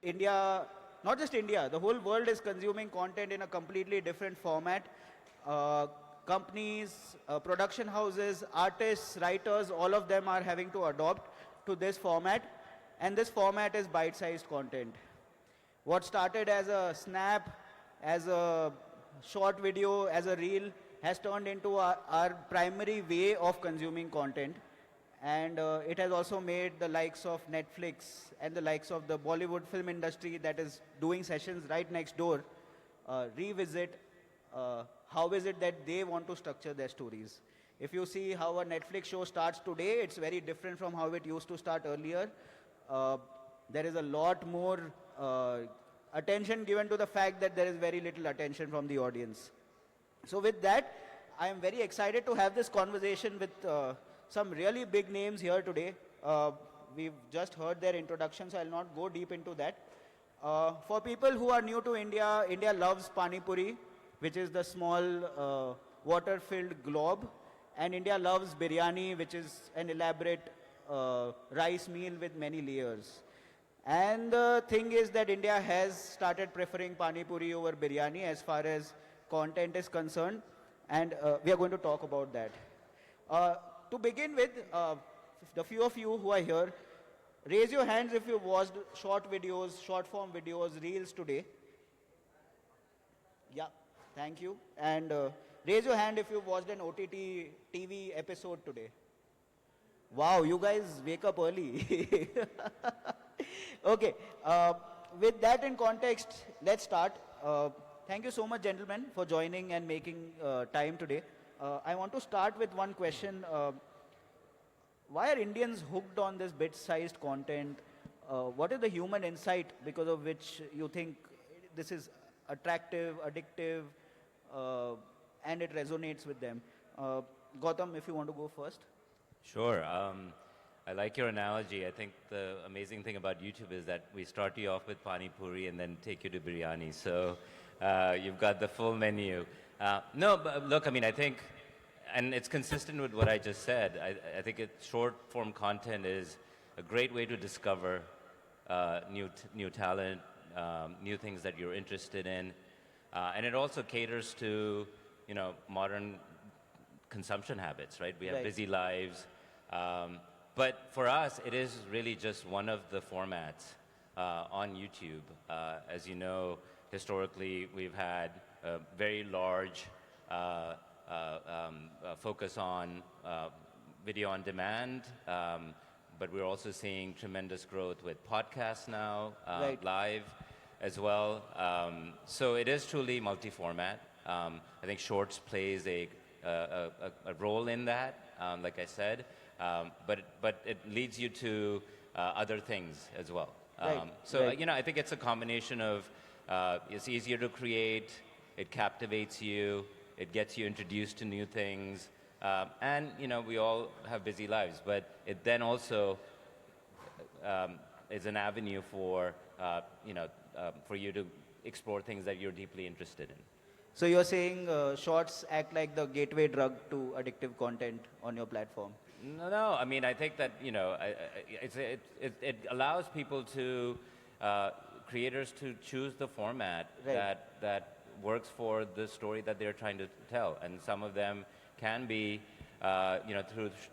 India, not just India, the whole world is consuming content in a completely different format. Uh, Companies, production houses, artists, writers, all of them are having to adopt to this format. And this format is bite-sized content. What started as a snap, as a short video, as a reel, has turned into our primary way of consuming content. And it has also made the likes of Netflix and the likes of the Bollywood film industry that is doing sessions right next door revisit how is it that they want to structure their stories. If you see how a Netflix show starts today, it's very different from how it used to start earlier. Uh, there is a lot more attention given to the fact that there is very little attention from the audience. So with that, I am very excited to have this conversation with some really big names here today. We've just heard their introductions, so I'll not go deep into that. For people who are new to India, India loves Pani Puri, which is the small water-filled globe. And India loves biryani, which is an elaborate rice meal with many layers. And the thing is that India has started preferring Pani Puri over biryani as far as content is concerned. And we are going to talk about that. To begin with, the few of you who are here, raise your hands if you've watched short videos, short form videos, reels today. Yeah, thank you. And raise your hand if you've watched an OTT TV episode today. Wow, you guys wake up early. Okay, with that in context, let's start. Thank you so much, gentlemen, for joining and making time today. I want to start with one question. Why are Indians hooked on this bit-sized content? What is the human insight because of which you think this is attractive, addictive, and it resonates with them? Gautam, if you want to go first. Sure. I like your analogy. I think the amazing thing about YouTube is that we start you off with Pani Puri and then take you to biryani. So you've got the full menu. No, but look, I mean, I think, and it's consistent with what I just said. I think short form content is a great way to discover new talent, new things that you're interested in. And it also caters to, modern consumption habits, right? We have busy lives. But for us, it is really just one of the formats on YouTube. As you know, historically, we've had a very large focus on video on demand, but we're also seeing tremendous growth with podcasts now, live as well. So it is truly multi-format. I think Shorts plays a role in that, like I said, but it leads you to other things as well. I think it's a combination of it's easier to create, it captivates you, it gets you introduced to new things, and we all have busy lives, but it then also is an avenue for for you to explore things that you're deeply interested in. So you're saying shorts act like the gateway drug to addictive content on your platform? No. I mean, I think that it allows people to creators to choose the format that works for the story that they're trying to tell, and some of them can be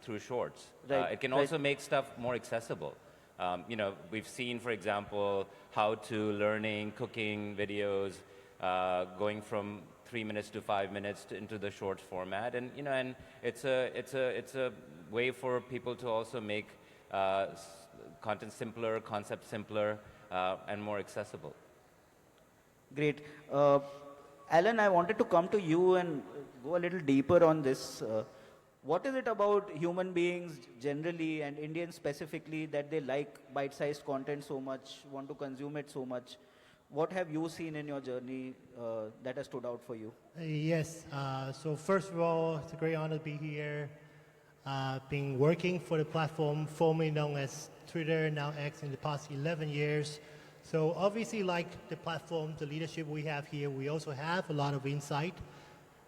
through shorts. It can also make stuff more accessible. We've seen, for example, how to learning cooking videos going from 3 minutes to 5 minutes into the short format, and and it's a way for people to also make content simpler, concept simpler, and more accessible. Great. Alan, I wanted to come to you and go a little deeper on this. What is it about human beings generally and Indians specifically that they like bite-sized content so much, want to consume it so much? What have you seen in your journey that has stood out for you? Yes. So first of all, it's a great honor to be here. Been working for the platform formerly known as Twitter, now X, in the past 11 years. So obviously, like the platform, the leadership we have here, we also have a lot of insight.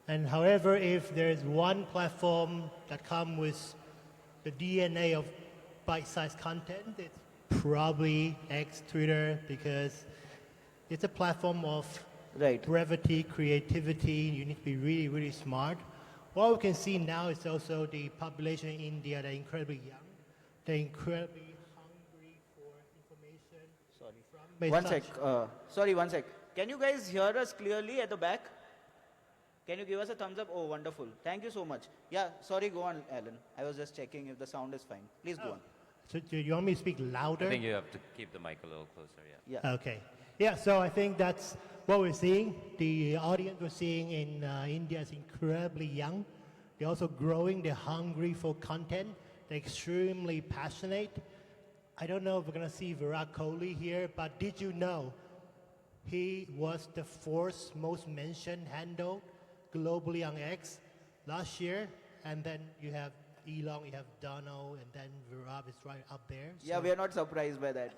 And however, if there's one platform that comes with the DNA of bite-sized content, it's probably X Twitter because it's a platform of Right. brevity, creativity. You need to be really, really smart. What we can see now is also the population in India. They're incredibly young. They're incredibly hungry for information. Sorry. From One sec. Sorry, one sec. Can you guys hear us clearly at the back? Can you give us a thumbs up? Oh, wonderful. Thank you so much. Yeah, sorry, go on, Alan. I was just checking if the sound is fine. Please go on. So do you want me to speak louder? I think you have to keep the mic a little closer, yeah. Yeah. Okay. Yeah, so I think that's what we're seeing. The audience we're seeing in India is incredibly young. They're also growing. They're hungry for content. They're extremely passionate. I don't know if we're going to see Virat Kohli here, but did you know he was the fourth most mentioned handle globally on X last year? And then you have Elon, you have Donald, and then Virat is right up there. Yeah, So- we are not surprised by that.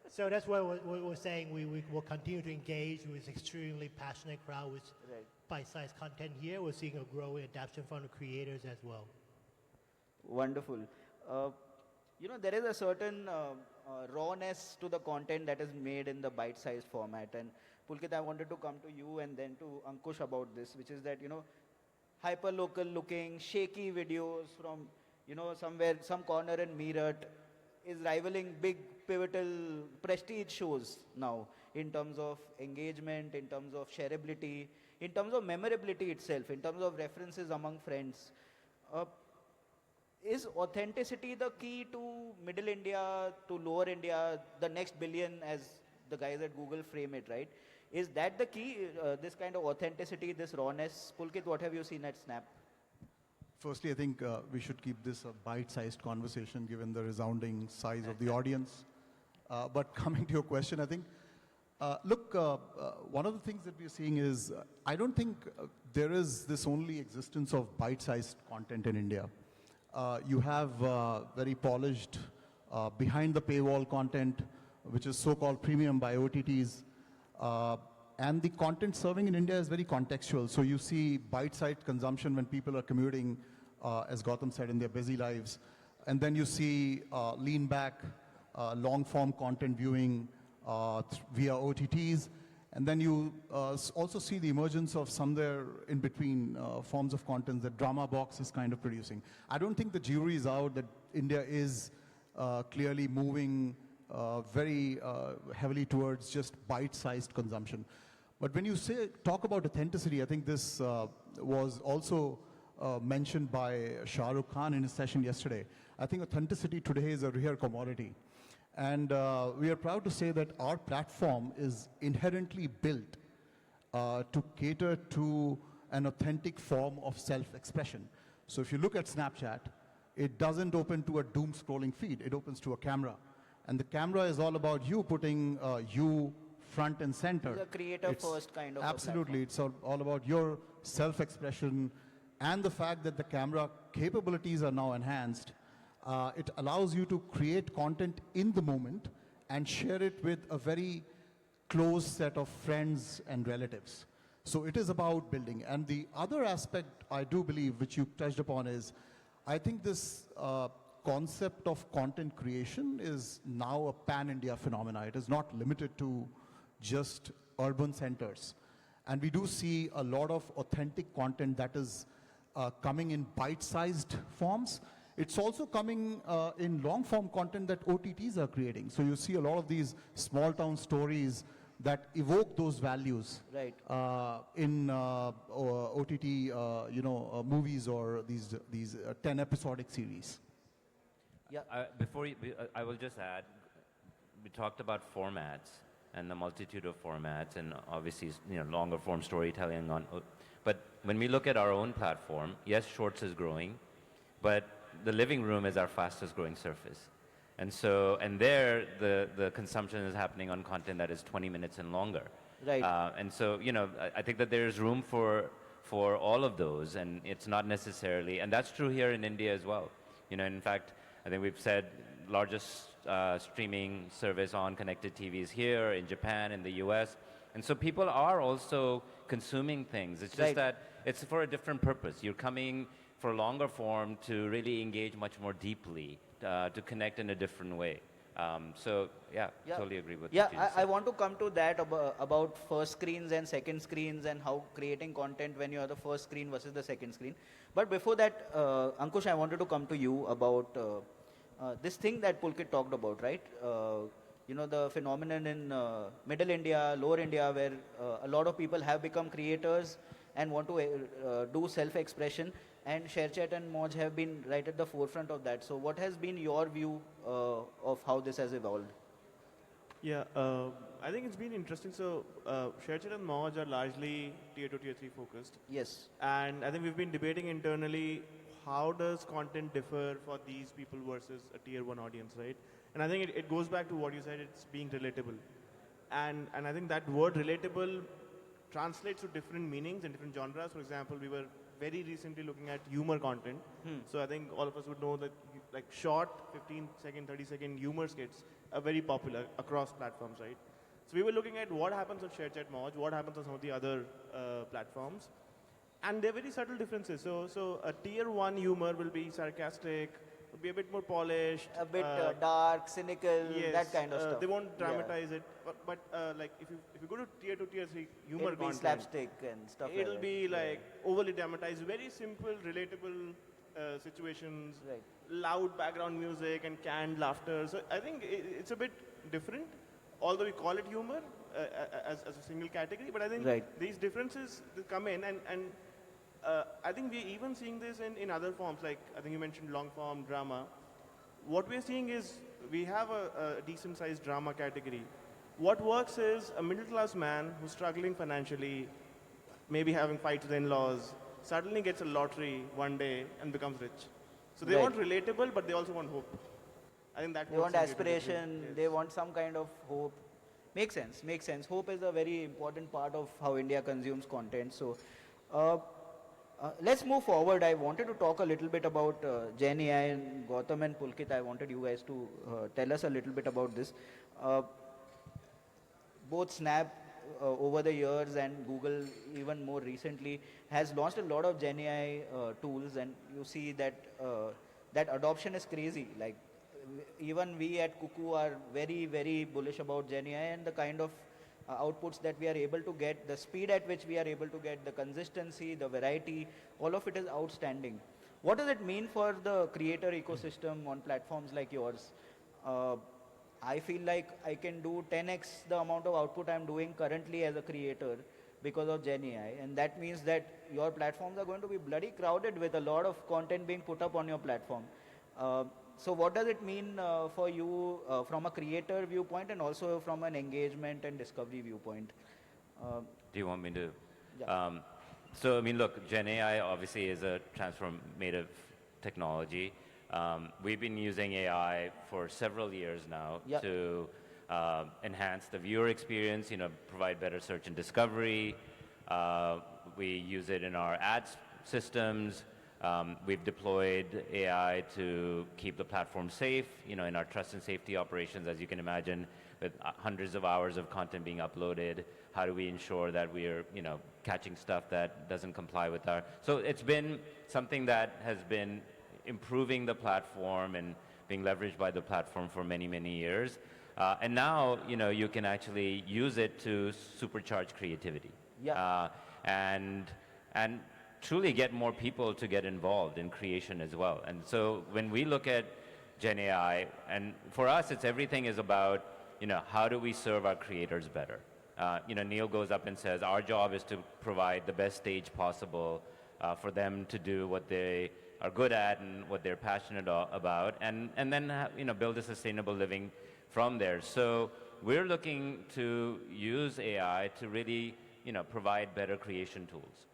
So that's why we're saying we will continue to engage with extremely passionate crowd with Right. bite-sized content here. We're seeing a growing adaptation from the creators as well. Wonderful. You know, there is a certain rawness to the content that is made in the bite-sized format. And Pulkit, I wanted to come to you and then to Ankush about this, which is that, you know, hyper-local looking, shaky videos from, you know, somewhere, some corner in Meerut is rivaling big, pivotal prestige shows now in terms of engagement, in terms of shareability, in terms of memorability itself, in terms of references among friends. Is authenticity the key to middle India, to lower India, the next billion, as the guys at Google frame it, right? Is that the key, this kind of authenticity, this rawness? Pulkit, what have you seen at Snap? Firstly, I think we should keep this a bite-sized conversation given the resounding size of the audience. But coming to your question, I think, look, one of the things that we're seeing is, I don't think there is this only existence of bite-sized content in India. You have very polished, behind the paywall content, which is so-called premium by OTTs. And the content serving in India is very contextual. So you see bite-sized consumption when people are commuting, as Gautam said, in their busy lives. And then you see lean back, long-form content viewing via OTTs. And then you also see the emergence of somewhere in between forms of content that Drama Box is kind of producing. I don't think the jury is out that India is clearly moving very heavily towards just bite-sized consumption. But when you talk about authenticity, I think this was also mentioned by Shahrukh Khan in his session yesterday. I think authenticity today is a rare commodity. And we are proud to say that our platform is inherently built to cater to an authentic form of self-expression. So if you look at Snapchat, it doesn't open to a doom-scrolling feed. It opens to a camera. And the camera is all about you putting you front and center. It's a creator-first kind of a Absolutely. It's all about your self-expression and the fact that the camera capabilities are now enhanced. It allows you to create content in the moment and share it with a very close set of friends and relatives. So it is about building. And the other aspect I do believe, which you touched upon, is I think this concept of content creation is now a pan-India phenomena. It is not limited to just urban centers. And we do see a lot of authentic content that is coming in bite-sized forms. It's also coming in long-form content that OTTs are creating. So you see a lot of these small-town stories that evoke those values Right. in OTT, movies or these 10 episodic series. Yeah. I will just add, we talked about formats and the multitude of formats, and obviously, longer form storytelling but when we look at our own platform, yes, Shorts is growing, but the living room is our fastest growing surface. And there, the consumption is happening on content that is 20 minutes and longer. Right. And so, I think that there's room for all of those, and it's not necessarily, and that's true here in India as well. In fact, I think we've said largest streaming service on connected TVs here, in Japan, in the US. And so people are also consuming things. It's just Right. that it's for a different purpose. You're coming for longer form to really engage much more deeply, to connect in a different way. So yeah, Yeah. totally agree with Yeah, what you just I said. want to come to that about first screens and second screens and how creating content when you are the first screen versus the second screen. But before that, Ankush, I wanted to come to you about this thing that Pulkit talked about, right? You know, the phenomenon in middle India, lower India, where a lot of people have become creators and want to do self-expression. And Sharechat and Moj have been right at the forefront of that. So what has been your view of how this has evolved? Yeah, I think it's been interesting. So, Sharechat and Moj are largely tier 2, tier 3 focused. Yes. And I think we've been debating internally how does content differ for these people versus a tier 1 audience, right? And I think it goes back to what you said, it's being relatable. And I think that word relatable translates to different meanings in different genres. For example, we were very recently looking at humor content. So I think all of us would know that like short 15-second, 30-second humor skits are very popular across platforms, right? So we were looking at what happens on Sharechat Moj, what happens on some of the other platforms. And there are very subtle differences. So a tier 1 humor will be sarcastic, will be a bit more polished. A bit dark, cynical, Yes, that kind of stuff. they won't Yeah. dramatize it. But like if you go to tier 2, tier 3 humor It'll be content, slapstick and stuff like it'll that. be like overly dramatized, very simple, relatable situations, Right. loud background music and canned laughter. So I think it's a bit different, although we call it humor as a single category. But I think Right. these differences come in, and I think we're even seeing this in other forms. Like I think you mentioned long form drama. What we're seeing is we have a decent sized drama category. What works is a middle class man who's struggling financially, maybe having fights with in-laws, suddenly gets a lottery one day and becomes rich. So they Right. want relatable, but they also want hope. I think that They works want in tier 2, tier 3. aspiration, Yes. they want some kind of hope. Makes sense, makes sense. Hope is a very important part of how India consumes content. So uh, let's move forward. I wanted to talk a little bit about Gen AI and Gautam and Pulkit. I wanted you guys to tell us a little bit about this. Uh, both Snap over the years and Google even more recently has launched a lot of Gen AI tools, and you see that that adoption is crazy. Like even we at Kuku are very very bullish about Gen AI and the kind of outputs that we are able to get, the speed at which we are able to get, the consistency, the variety, all of it is outstanding. What does it mean for the creator ecosystem on platforms like yours? Uh, I feel like I can do 10x the amount of output I'm doing currently as a creator because of Gen AI. And that means that your platforms are going to be bloody crowded with a lot of content being put up on your platform. So what does it mean for you from a creator viewpoint and also from an engagement and discovery viewpoint? Uh, Do you want me to? Yeah. So, I mean, look, Gen AI obviously is a transformative technology. We've been using AI for several years now Yeah. to enhance the viewer experience, you know, provide better search and discovery. We use it in our ads systems. We've deployed AI to keep the platform safe, you know, in our trust and safety operations, as you can imagine, with hundreds of hours of content being uploaded. How do we ensure that we are, you know, catching stuff that doesn't comply with our... So it's been something that has been improving the platform and being leveraged by the platform for many, many years. And now, you know, you can actually use it to supercharge creativity. Yeah. And truly get more people to get involved in creation as well. And so when we look at Gen AI, and for us, it's everything is about, you know, how do we serve our creators better? You know, Neil goes up and says, our job is to provide the best stage possible for them to do what they are good at and what they're passionate about, and then, you know, build a sustainable living from there. So we're looking to use AI to really, you know, provide better creation tools.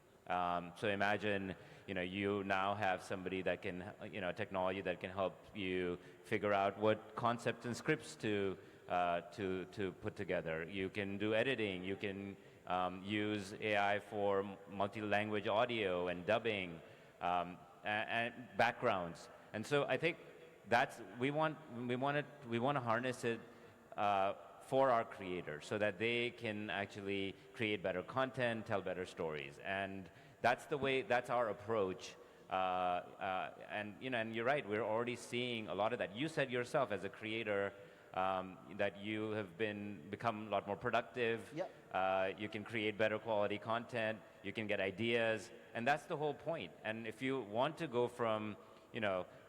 So imagine, you know, you now have somebody that can, you know, technology that can help you figure out what concepts and scripts to put together. You can do editing. You can use AI for multi-language audio and dubbing and backgrounds. And so I think that's we want to harness it for our creators so that they can actually create better content, tell better stories, and that's our approach. And you know, and you're right, we're already seeing a lot of that. You said yourself, as a creator, that you have become a lot more productive. Yeah. You can create better quality content. You can get ideas, and that's the whole point. And if you want to go from,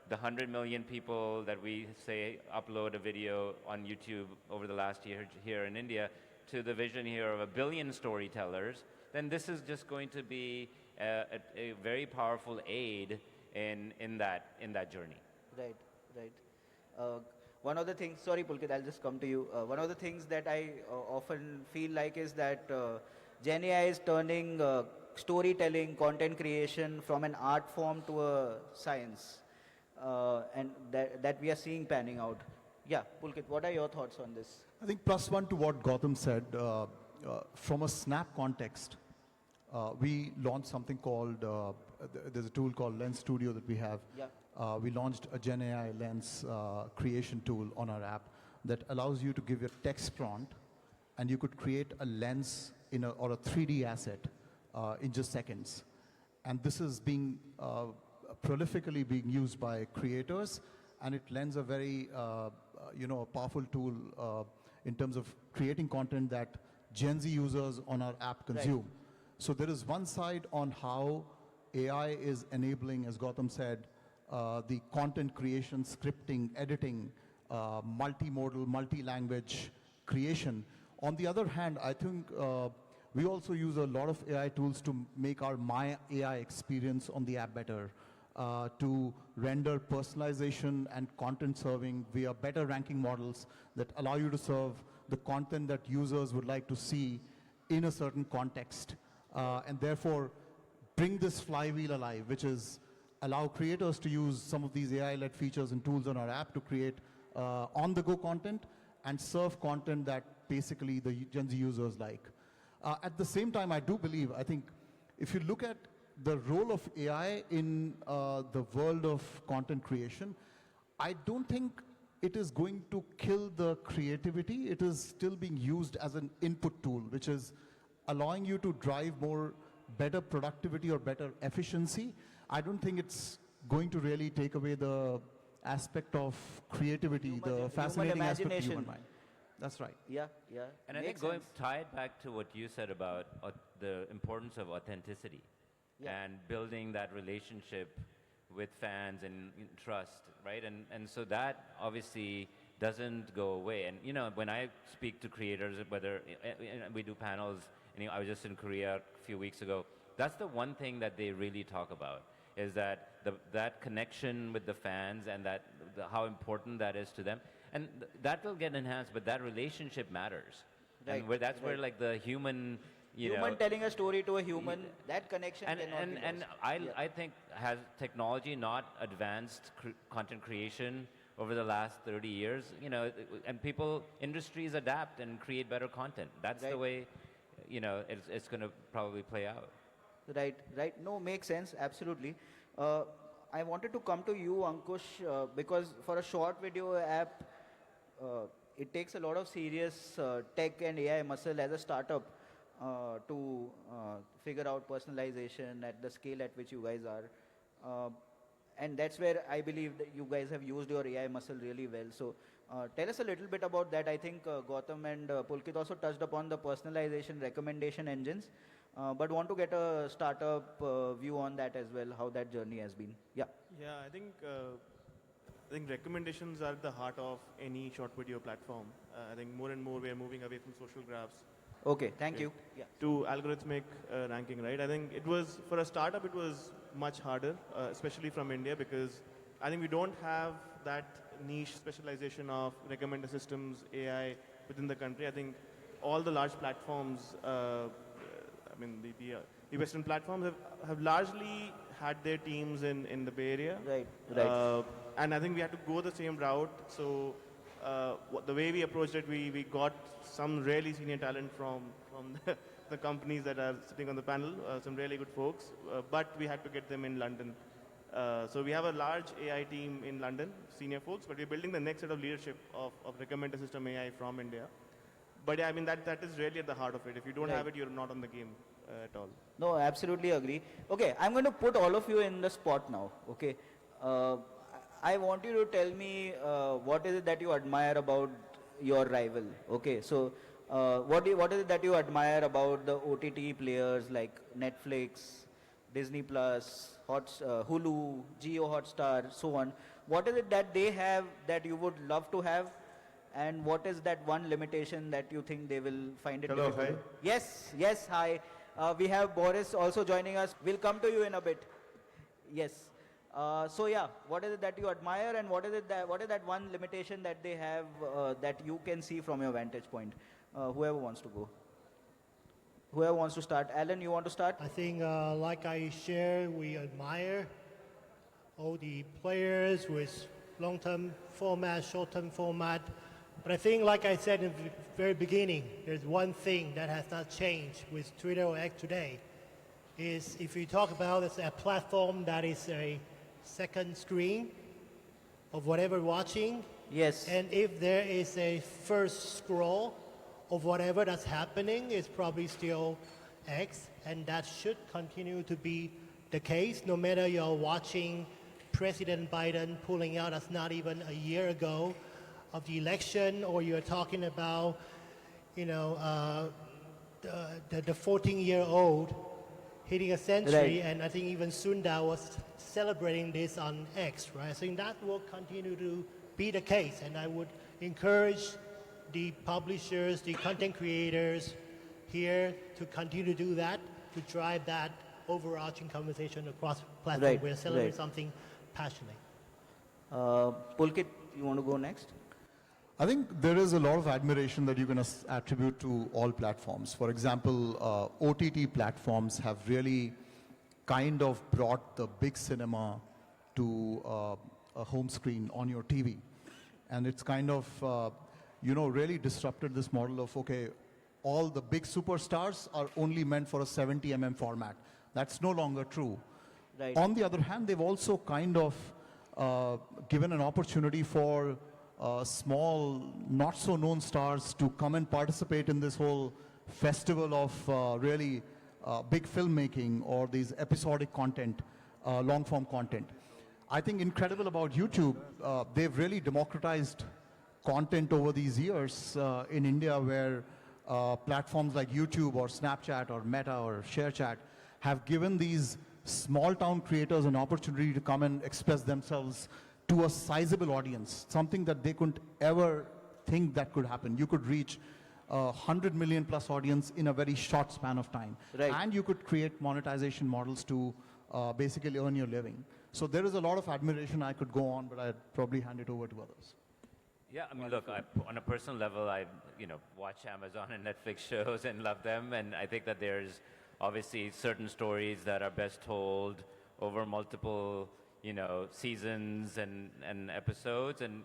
the 100 million people that we say upload a video on YouTube over the last year here in India to the vision here of 1 billion storytellers, then this is just going to be a very powerful aid in that journey. Right, right. One of the things, sorry Pulkit, I'll just come to you. One of the things that I often feel like is that Gen AI is turning storytelling, content creation from an art form to a science. And that we are seeing panning out. Yeah, Pulkit, what are your thoughts on this? I think plus one to what Gautam said, from a Snap context, we launched something called, there's a tool called Lens Studio that we have. Yeah. We launched a Gen AI lens creation tool on our app that allows you to give your text prompt and you could create a lens or a 3D asset in just seconds. And this is being prolifically being used by creators, and it lends a very powerful tool in terms of creating content that Gen Z users on our app consume. Right. So there is one side on how AI is enabling, as Gautam said, the content creation, scripting, editing, multimodal, multi-language creation. On the other hand, I think we also use a lot of AI tools to make our My AI experience on the app better, to render personalization and content serving via better ranking models that allow you to serve the content that users would like to see in a certain context. And therefore, bring this flywheel alive, which is allow creators to use some of these AI-led features and tools on our app to create on-the-go content and serve content that basically the Gen Z users like. At the same time, I think if you look at the role of AI in the world of content creation, I don't think it is going to kill the creativity. It is still being used as an input tool, which is allowing you to drive better productivity or better efficiency. I don't think it's going to really take away the aspect of creativity, the fascinating aspect of human mind. That's right. Yeah, yeah. And I think tied back to what you said about the importance of authenticity. Yeah. And building that relationship with fans and trust, right? And so that obviously doesn't go away. And when I speak to creators, whether we do panels, I was just in Korea a few weeks ago, that's the one thing that they really talk about, is that that connection with the fans and how important that is to them. And that will get enhanced, but that relationship matters. Right. And that's where like the human telling a story to a human, that connection cannot be lost. I think, has technology not advanced content creation over the last 30 years? And industries adapt and create better content. That's the way, it's going to probably play out. Right, right. No, makes sense, absolutely. I wanted to come to you, Ankush, because for a short video app, it takes a lot of serious tech and AI muscle as a startup to figure out personalization at the scale at which you guys are. And that's where I believe that you guys have used your AI muscle really well. So tell us a little bit about that. I think Gautam and Pulkit also touched upon the personalization recommendation engines, but want to get a startup view on that as well, how that journey has been. Yeah. Yeah, I think recommendations are at the heart of any short video platform. I think more and more we are moving away from social graphs. Okay, thank you. Yeah. To algorithmic ranking, right? I think it was, for a startup, it was much harder, especially from India, because I think we don't have that niche specialization of recommender systems, AI within the country. I think all the large platforms, the Western platforms have largely had their teams in the Bay Area. Right, right. And I think we had to go the same route. So the way we approached it, we got some really senior talent from the companies that are sitting on the panel, some really good folks, but we had to get them in London. So we have a large AI team in London, senior folks, but we're building the next set of leadership of recommender system AI from India. But yeah, that is really at the heart of it. If you don't have it, you're not on the game at all. No, absolutely agree. Okay, I'm going to put all of you in the spot now. Okay, I want you to tell me what is it that you admire about your rival. Okay, so what is it that you admire about the OTT players like Netflix, Disney Plus, Hulu, Jio Hotstar, so on? What is it that they have that you would love to have, and what is that one limitation that you think they will find it Hello, difficult? hi. Yes, yes, hi. We have Boris also joining us. We'll come to you in a bit. Yes. So yeah, what is it that you admire, and what is that one limitation that they have that you can see from your vantage point? Whoever wants to go. Whoever wants to start. Alan, you want to start? I think, like I share, we admire all the players with long-term format, short-term format. But I think, like I said in the very beginning, there's one thing that has not changed with Twitter or X today, is if you talk about it's a platform that is a second screen of whatever watching, Yes. and if there is a first scroll of whatever that's happening, it's probably still X, and that should continue to be the case, no matter you're watching President Biden pulling out, that's not even a year ago, of the election, or you're talking about, you know, the 14-year-old hitting a century, Right. and I think even Sundar was celebrating this on X, right? I think that will continue to be the case, and I would encourage the publishers, the content creators here to continue to do that, to drive that overarching conversation across platforms. Right, We're celebrating right. something passionate. Pulkit, you want to go next? I think there is a lot of admiration that you can attribute to all platforms. For example, OTT platforms have really kind of brought the big cinema to a home screen on your TV. And it's kind of, really disrupted this model of, okay, all the big superstars are only meant for a 70 format. That's no longer true. Right. On the other hand, they've also kind of given an opportunity for small, not so known stars to come and participate in this whole festival of really big filmmaking or these episodic content, long form content. I think incredible about YouTube, they've really democratized content over these years in India, where platforms like YouTube or Snapchat or Meta or Sharechat have given these small town creators an opportunity to come and express themselves to a sizable audience, something that they couldn't ever think that could happen. You could reach 100 million plus audience in a very short span of time. Right. And you could create monetization models to basically earn your living. So there is a lot of admiration. I could go on, but I'd probably hand it over to others. Yeah, I mean, look, on a personal level, I watch Amazon and Netflix shows and love them, and I think that there's obviously certain stories that are best told over multiple seasons and episodes, and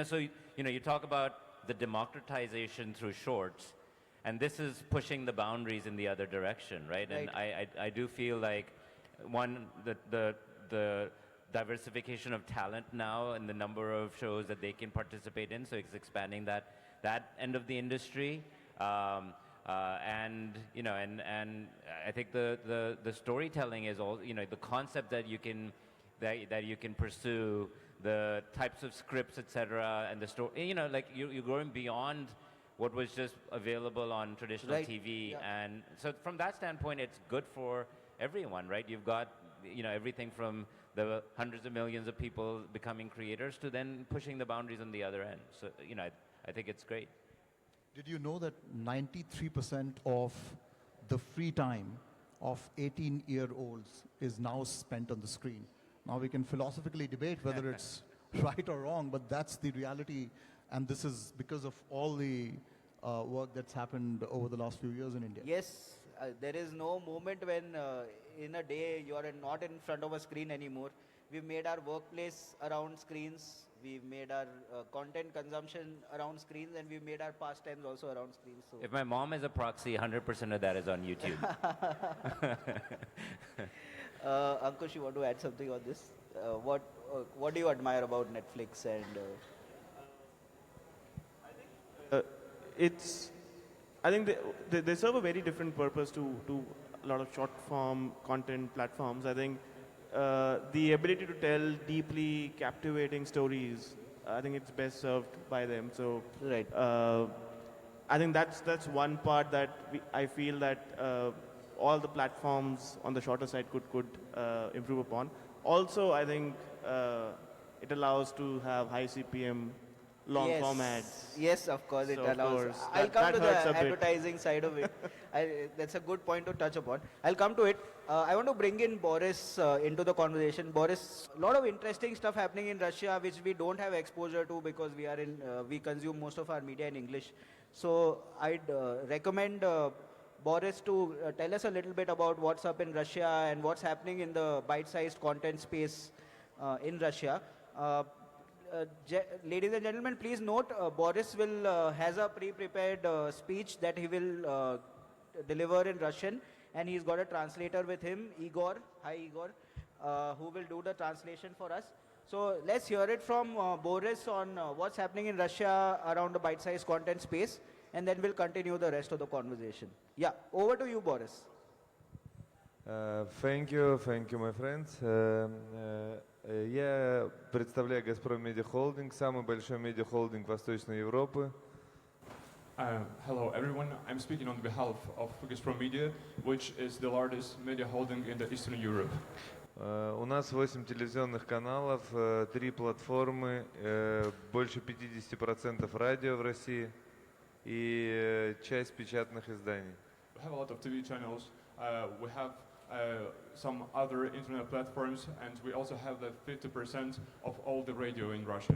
so you talk about the democratization through shorts, and this is pushing the boundaries in the other direction, right? Right. And I do feel like the diversification of talent now and the number of shows that they can participate in, so it's expanding that end of the industry. And I think the storytelling is all, the concept that you can pursue, the types of scripts, etc., and the story, like you're going beyond what was just available on traditional Right. TV. Yeah. And so from that standpoint, it's good for everyone, right? You've got, everything from the hundreds of millions of people becoming creators to then pushing the boundaries on the other end. So, I think it's great. Did you know that 93% of the free time of 18-year-olds is now spent on the screen? Now we can philosophically debate whether it's right or wrong, but that's the reality, and this is because of all the work that's happened over the last few years in India. Yes, there is no moment when in a day you are not in front of a screen anymore. We've made our workplace around screens. We've made our content consumption around screens, and we've made our pastimes also around screens. So. If my mom is a proxy, 100% of that is on YouTube. Ankush, you want to add something on this? What do you admire about Netflix and? I think they serve a very different purpose to a lot of short form content platforms. I think the ability to tell deeply captivating stories I think it's best served by them. So Right. I think that's one part that I feel that all the platforms on the shorter side could improve upon. Also, I think it allows to have high CPM, long Yes. form ads. Yes, of course, it So, of allows. course, I'll that- come that to the hurts a bit. advertising side of it. That's a good point to touch upon. I'll come to it. I want to bring in Boris into the conversation. Boris, a lot of interesting stuff happening in Russia, which we don't have exposure to because we consume most of our media in English. So I'd recommend Boris to tell us a little bit about what's up in Russia and what's happening in the bite-sized content space in Russia. Ladies and gentlemen, please note Boris has a pre-prepared speech that he will deliver in Russian, and he's got a translator with him, Igor. Hi, Igor, who will do the translation for us. So let's hear it from Boris on what's happening in Russia around the bite-sized content space, and then we'll continue the rest of the conversation. Yeah, over to you, Boris. Thank you, my friends. Я представляю Gazprom Media Holding, самый большой медиахолдинг Восточной Европы. Hello everyone, I'm speaking on behalf of Gazprom Media, which is the largest media holding in the Eastern Europe. У нас 8 телевизионных каналов, 3 платформы, больше 50% радио в России и часть печатных изданий. We have a lot of TV channels, we have some other internet platforms, and we also have the 50% of all the radio in Russia.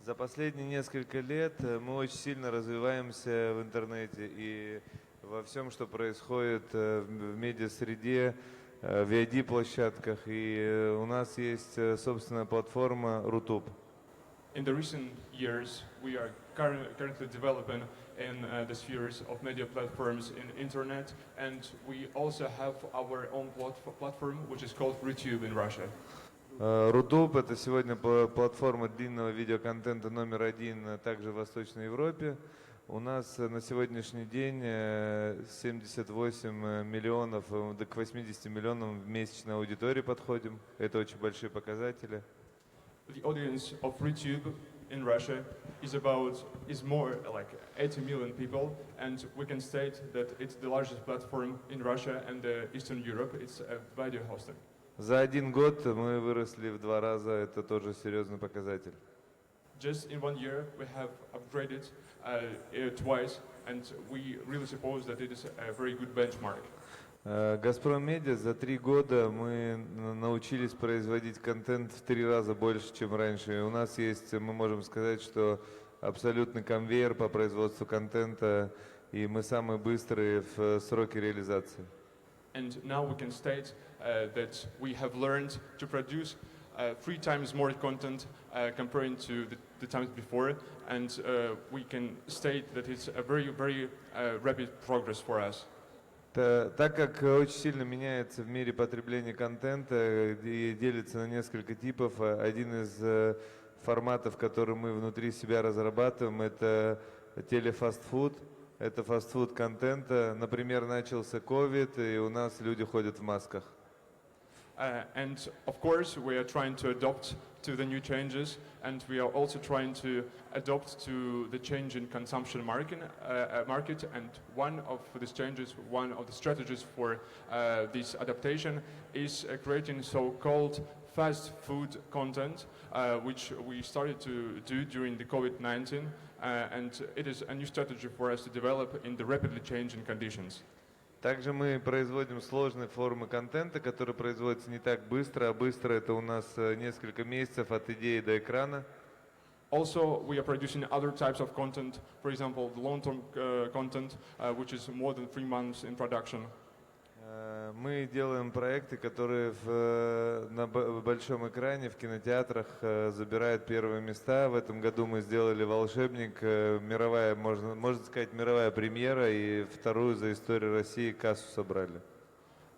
За последние несколько лет мы очень сильно развиваемся в интернете и во всем, что происходит в медиасреде, в VOD-площадках, и у нас есть собственная платформа Rutube. In the recent years, we are currently developing in the spheres of media platforms in internet, and we also have our own platform, which is called RuTube in Russia. Rutube — это сегодня платформа длинного видеоконтента номер один также в Восточной Европе. У нас на сегодняшний день 78 миллионов, к 80 миллионам в месячной аудитории подходим. Это очень большие показатели. The audience of RuTube in Russia is more like 80 million people, and we can state that it's the largest platform in Russia and Eastern Europe. It's a video hosting. За один год мы выросли в 2 раза, это тоже серьезный показатель. Just in 1 year, we have upgraded twice, and we really suppose that it is a very good benchmark. Gazprom Media за 3 года мы научились производить контент в 3 раза больше, чем раньше. И у нас есть, мы можем сказать, что абсолютный конвейер по производству контента, и мы самые быстрые в сроке реализации. And now we can state that we have learned to produce 3 times more content comparing to the times before, and we can state that it's a very, very rapid progress for us. Так как очень сильно меняется в мире потребление контента и делится на несколько типов, один из форматов, который мы внутри себя разрабатываем, это телефастфуд. Это фастфуд контента. Например, начался COVID, и у нас люди ходят в масках. And of course, we are trying to adapt to the new changes, and we are also trying to adapt to the change in consumption market. And one of these changes, one of the strategies for this adaptation is creating so-called fast food content, which we started to do during the COVID-19, and it is a new strategy for us to develop in the rapidly changing conditions. Также мы производим сложные формы контента, которые производятся не так быстро, а быстро это у нас несколько месяцев от идеи до экрана. Also, we are producing other types of content, for example, the long-term content, which is more than 3 months in production. Мы делаем проекты, которые на большом экране в кинотеатрах забирают первые места. В этом году мы сделали «Волшебник», мировая, можно сказать, мировая премьера, и вторую за историю России кассу собрали.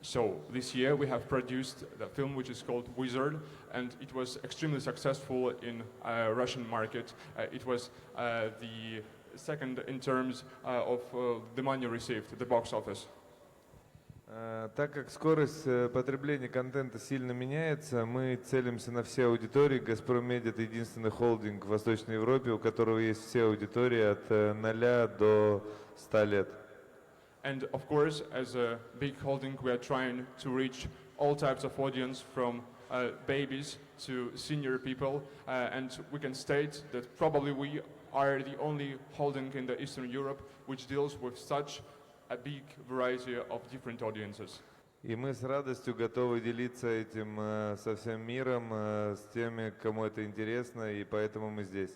So this year we have produced the film which is called Wizard, and it was extremely successful in Russian market. It was the second in terms of the money received, the box office. Так как скорость потребления контента сильно меняется, мы целимся на все аудитории. Газпром Медиа — это единственный холдинг в Восточной Европе, у которого есть все аудитории от 0 до 100 лет. And of course, as a big holding, we are trying to reach all types of audience from babies to senior people. And we can state that probably we are the only holding in the Eastern Europe which deals with such a big variety of different audiences. И мы с радостью готовы делиться этим со всем миром, с теми, кому это интересно, и поэтому мы здесь.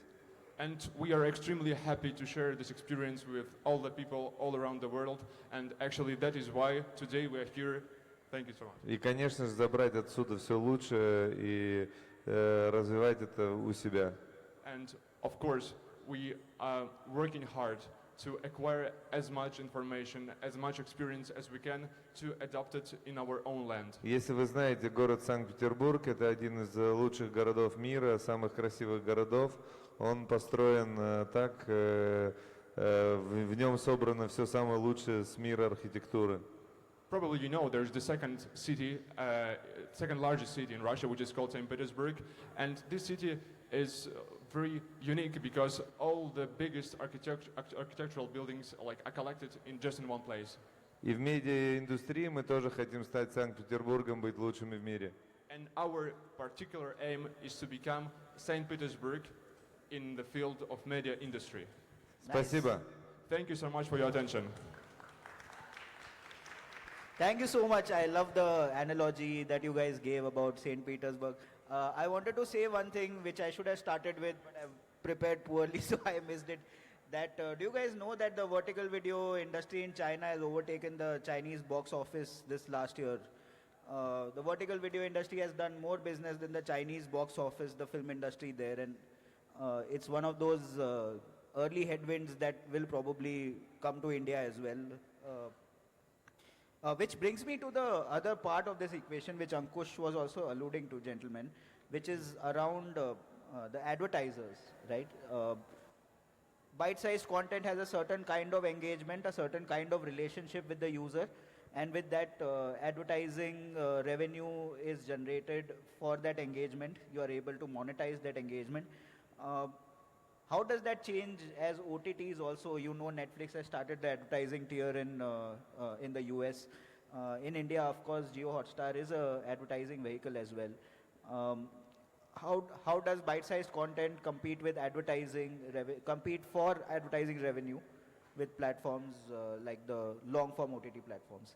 And we are extremely happy to share this experience with all the people all around the world. And actually that is why today we are here. Thank you so much. И, конечно же, забрать отсюда все лучшее и развивать это у себя. And of course, we are working hard to acquire as much information, as much experience as we can to adopt it in our own land. Если вы знаете, город Санкт-Петербург — это один из лучших городов мира, самых красивых городов. Он построен так, в нем собрано все самое лучшее с мира архитектуры. Probably you know there's the second largest city in Russia, which is called St. Petersburg, and this city is very unique because all the biggest architectural buildings are collected just in one place. И в медиаиндустрии мы тоже хотим стать Санкт-Петербургом, быть лучшими в мире. And our particular aim is to become St. Petersburg in the field of media industry. Спасибо. Thank you so much for your attention. Thank you so much. I love the analogy that you guys gave about St. Petersburg. I wanted to say one thing which I should have started with, but I've prepared poorly, so I missed it. That do you guys know that the vertical video industry in China has overtaken the Chinese box office this last year? The vertical video industry has done more business than the Chinese box office, the film industry there, and it's one of those early headwinds that will probably come to India as well. Which brings me to the other part of this equation, which Ankush was also alluding to, gentlemen, which is around the advertisers, right? Bite-sized content has a certain kind of engagement, a certain kind of relationship with the user, and with that advertising revenue is generated for that engagement. You are able to monetize that engagement. How does that change as OTTs also? You know, Netflix has started the advertising tier in the US. In India, of course, Jio Hotstar is a advertising vehicle as well. How does bite-sized content compete with advertising, compete for advertising revenue with platforms like the long-form OTT platforms?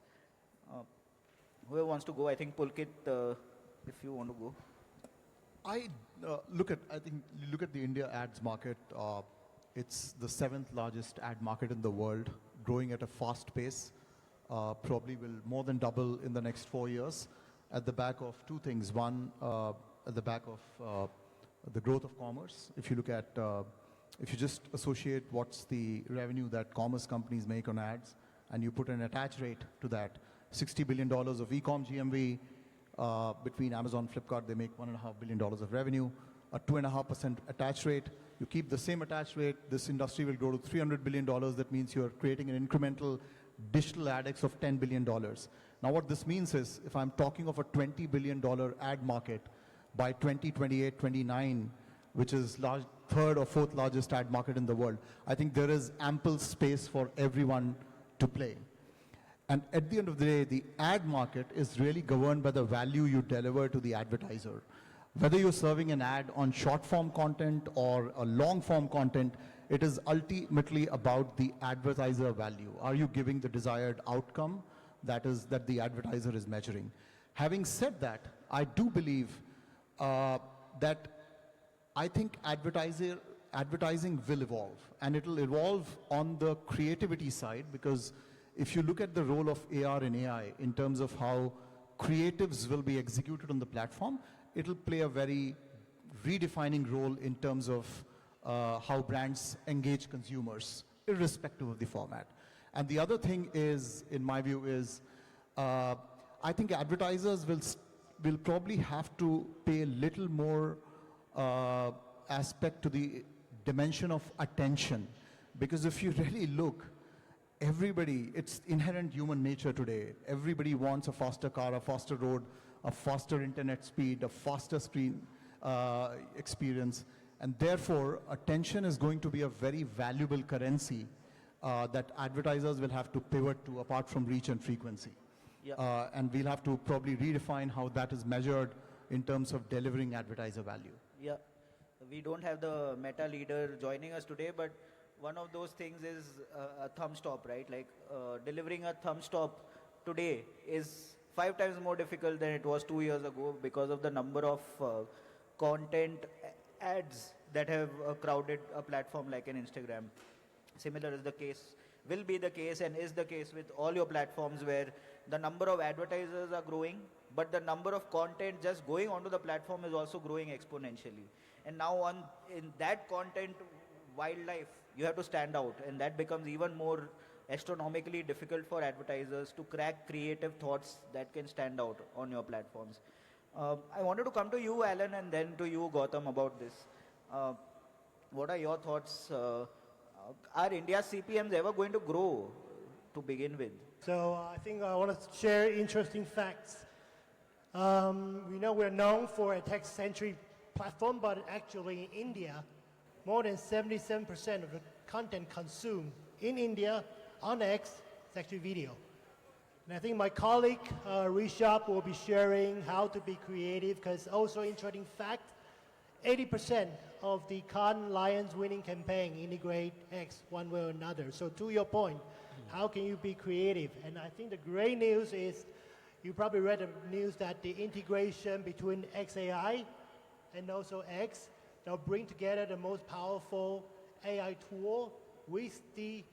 Whoever wants to go, I think Pulkit, if you want to go. I think you look at the India ads market, it's the 7th largest ad market in the world, growing at a fast pace, probably will more than double in the next 4 years, at the back of two things. One, at the back of the growth of commerce. If you look at, if you just associate what's the revenue that commerce companies make on ads, and you put an attach rate to that, $60 billion of e-com GMV, between Amazon, Flipkart, they make $1.5 billion of revenue, a 2.5% attach rate. You keep the same attach rate, this industry will grow to $300 billion. That means you're creating an incremental digital AdX of $10 billion. Now what this means is, if I'm talking of a $20 billion ad market by 2028, 29, which is third or fourth largest ad market in the world, I think there is ample space for everyone to play. And at the end of the day, the ad market is really governed by the value you deliver to the advertiser. Whether you're serving an ad on short-form content or a long-form content, it is ultimately about the advertiser value. Are you giving the desired outcome that the advertiser is measuring? Having said that, I do believe that I think advertising will evolve, and it will evolve on the creativity side, because if you look at the role of AR and AI in terms of how creatives will be executed on the platform, it will play a very redefining role in terms of how brands engage consumers, irrespective of the format. And the other thing is, in my view, is I think advertisers will probably have to pay a little more aspect to the dimension of attention. Because if you really look, everybody, it's inherent human nature today. Everybody wants a faster car, a faster road, a faster internet speed, a faster screen experience. And therefore, attention is going to be a very valuable currency that advertisers will have to pivot to apart from reach and frequency. Yeah. And we'll have to probably redefine how that is measured in terms of delivering advertiser value. Yeah, we don't have the meta leader joining us today, but one of those things is a thumb stop, right? Like delivering a thumb stop today is 5 times more difficult than it was 2 years ago because of the number of content ads that have crowded a platform like an Instagram. Similar is the case, will be the case and is the case with all your platforms where the number of advertisers are growing, but the number of content just going onto the platform is also growing exponentially. And now in that content wildlife, you have to stand out, and that becomes even more astronomically difficult for advertisers to crack creative thoughts that can stand out on your platforms. I wanted to come to you, Alan, and then to you, Gautam, about this. What are your thoughts? Are India's CPMs ever going to grow to begin with? So I think I want to share interesting facts. We know we're known for a text-centric platform, but actually in India, more than 77% of the content consumed in India on X is actually video. And I think my colleague Rishabh will be sharing how to be creative, because also interesting fact, 80% of the Cannes Lions winning campaign integrate X one way or another. So to your point, how can you be creative? And I think the great news is, you probably read the news that the integration between XAI and also X, they'll bring together the most powerful AI tool with the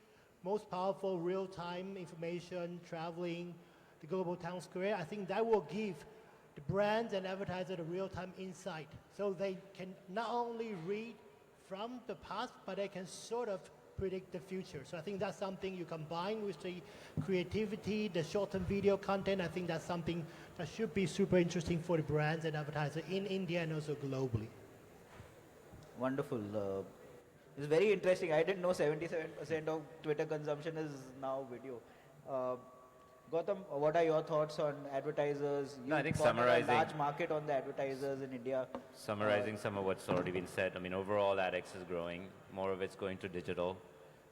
most powerful real-time information traveling the global town square. I think that will give the brands and advertisers the real-time insight. So they can not only read from the past, but they can sort of predict the future. So I think that's something you combine with the creativity, the short-term video content. I think that's something that should be super interesting for the brands and advertisers in India and also globally. Wonderful. It's very interesting. I didn't know 77% of Twitter consumption is now video. Gautam, what are your thoughts on advertisers? No, I think corner a summarizing- large market on the advertisers in India. Summarizing some of what's already been said, I mean, overall AdX is growing. More of it's going to digital.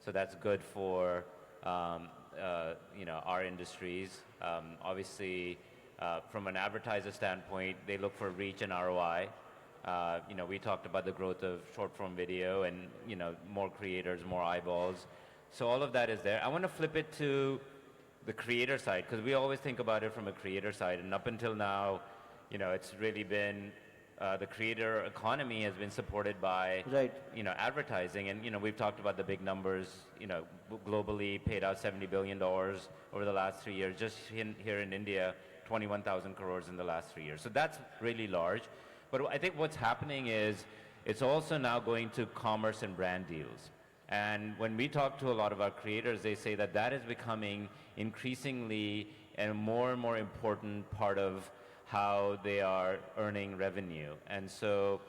So that's good for, our industries. Obviously, from an advertiser standpoint, they look for reach and ROI. We talked about the growth of short-form video and, more creators, more eyeballs. So all of that is there. I want to flip it to the creator side, because we always think about it from a creator side. And up until now, it's really been the creator economy has been supported by, Right. Advertising. And, we've talked about the big numbers, globally paid out $70 billion over the last 3 years. Just here in India, 21,000 crores in the last 3 years. So that's really large. But I think what's happening is it's also now going to commerce and brand deals. And when we talk to a lot of our creators, they say that that is becoming increasingly and more important part of how they are earning revenue. And so,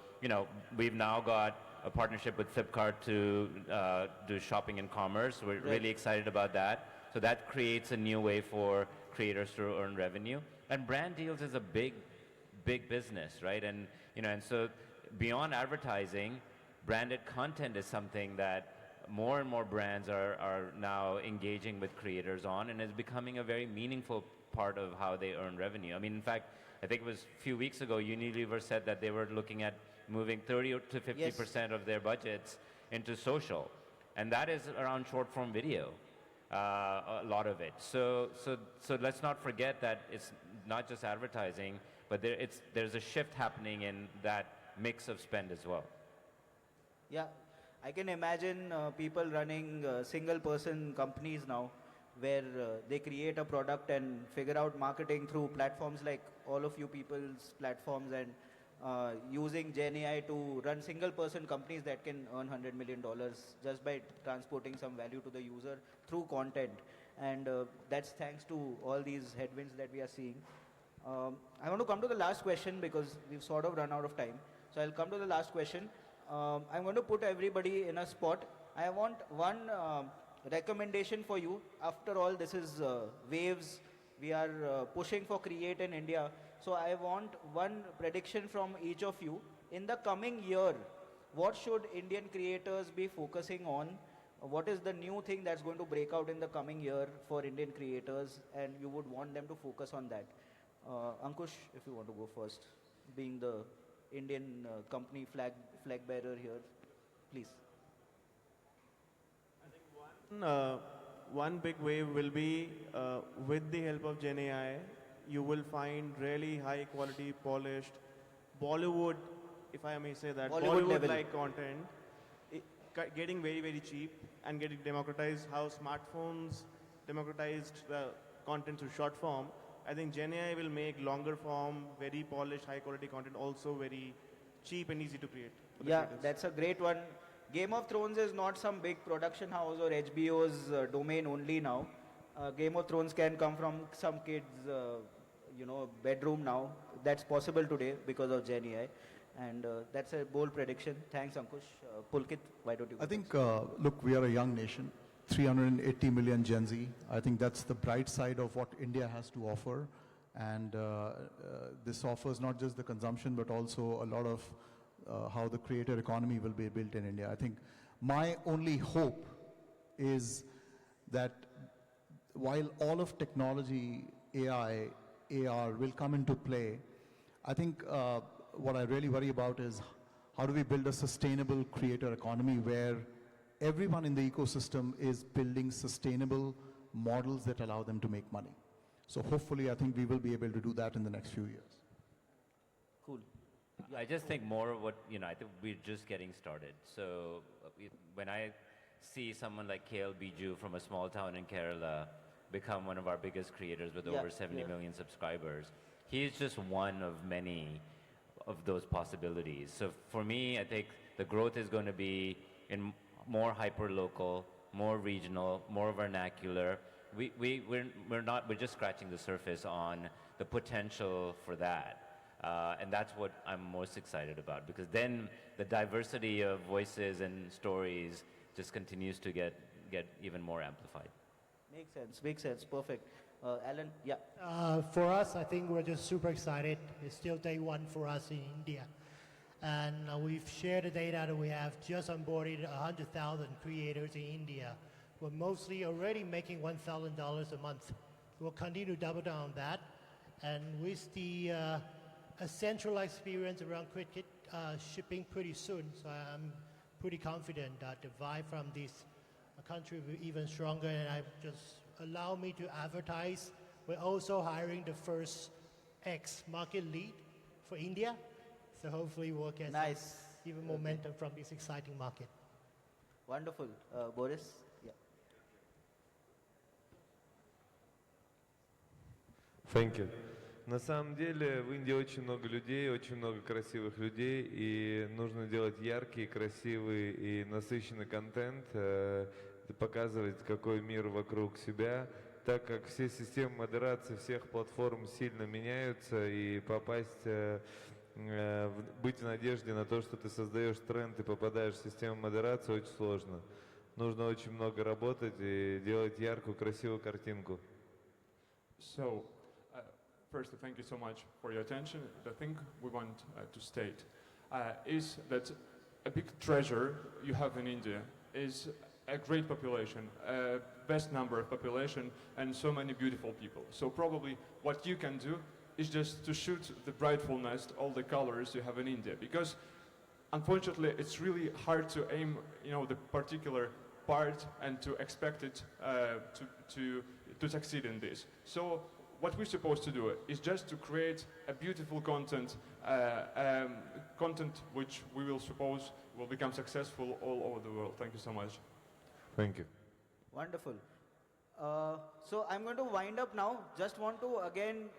we've now got a partnership with Flipkart to do shopping and commerce. We're really excited about that. So that creates a new way for creators to earn revenue. And brand deals is a big business, right? And, and so beyond advertising, branded content is something that more and more brands are now engaging with creators on, and is becoming a very meaningful part of how they earn revenue. I mean, in fact, I think it was a few weeks ago, Unilever said that they were looking at moving 30 to 50% of their budgets into social. And that is around short-form video, a lot of it. So let's not forget that it's not just advertising, but there's a shift happening in that mix of spend as well. Yeah, I can imagine people running single-person companies now, where they create a product and figure out marketing through platforms like all of you people's platforms, and using Gen AI to run single-person companies that can earn $100 million just by transporting some value to the user through content. And that's thanks to all these headwinds that we are seeing. I want to come to the last question because we've sort of run out of time. So I'll come to the last question. I'm going to put everybody in a spot. I want one recommendation for you. After all, this is waves. We are pushing for create in India. So I want one prediction from each of you. In the coming year, what should Indian creators be focusing on? What is the new thing that's going to break out in the coming year for Indian creators, and you would want them to focus on that? Ankush, if you want to go first, being the Indian company flag bearer here, please. One big wave will be with the help of Gen AI, you will find really high quality, polished Bollywood, if I may say that, Bollywood level. Bollywood-like content, getting very, very cheap and getting democratized. How smartphones democratized content through short form. I think Gen AI will make longer form, very polished, high quality content also very cheap and easy to create. For the Yeah, creators. that's a great one. Game of Thrones is not some big production house or HBO's domain only now. Game of Thrones can come from some kid's, bedroom now. That's possible today because of Gen AI. And that's a bold prediction. Thanks, Ankush. Pulkit, why don't you go I think, next? look, we are a young nation, 380 million Gen Z. I think that's the bright side of what India has to offer. And this offers not just the consumption, but also a lot of how the creator economy will be built in India. I think my only hope is that while all of technology, AI, AR will come into play, I think what I really worry about is how do we build a sustainable creator economy where everyone in the ecosystem is building sustainable models that allow them to make money. So hopefully, I think we will be able to do that in the next few years. Cool. I just think more of what, I think we're just getting started. So when I see someone like KL Biju from a small town in Kerala become one of our biggest creators with over 70 million subscribers, he's just one of many of those possibilities. So for me, I think the growth is going to be in more hyper-local, more regional, more vernacular. We're just scratching the surface on the potential for that. And that's what I'm most excited about, because then the diversity of voices and stories just continues to get even more amplified. Makes sense. Perfect. Alan, yeah. For us, I think we're just super excited. It's still day one for us in India. And we've shared the data that we have just onboarded 100,000 creators in India. We're mostly already making $1,000 a month. We'll continue to double down on that. And with the a centralized experience around cricket shipping pretty soon, so I'm pretty confident that the vibe from this country will be even stronger. And I just allow me to advertise. We're also hiring the first ex-market lead for India. So hopefully we'll get some even momentum from this exciting market. Wonderful. Boris? Yeah. Thank you. На самом деле в Индии очень много людей, очень много красивых людей, и нужно делать яркий, красивый и насыщенный контент, показывать, какой мир вокруг себя, так как все системы модерации всех платформ сильно меняются, и попасть, быть в надежде на то, что ты создаешь тренд и попадаешь в систему модерации, очень сложно. Нужно очень много работать и делать яркую, красивую картинку. So, first, thank you so much for your attention. The thing we want to state is that a big treasure you have in India is a great population, a best number of population, and so many beautiful people. So probably what you can do is just to shoot the brightfulness, all the colors you have in India, because unfortunately it's really hard to aim, the particular part and to expect it to succeed in this. So what we're supposed to do is just to create a beautiful content, content which we will suppose will become successful all over the world. Thank you so much. Thank you. Wonderful. So I'm going to wind up now. Just want to again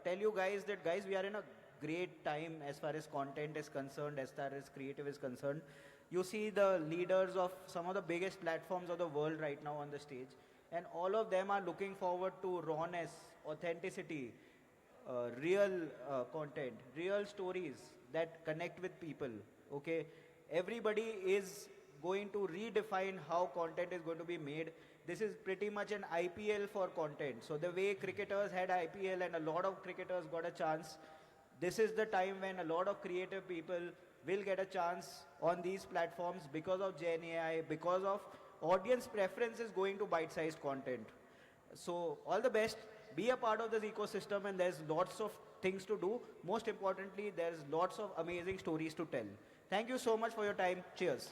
tell you guys that, we are in a great time as far as content is concerned, as far as creative is concerned. You see the leaders of some of the biggest platforms of the world right now on the stage, and all of them are looking forward to rawness, authenticity, real content, real stories that connect with people. Okay, everybody is going to redefine how content is going to be made. This is pretty much an IPL for content. So the way cricketers had IPL and a lot of cricketers got a chance, this is the time when a lot of creative people will get a chance on these platforms because of Gen AI, because of audience preference is going to bite-sized content. So all the best. Be a part of this ecosystem, and there's lots of things to do. Most importantly, there's lots of amazing stories to tell. Thank you so much for your time. Cheers.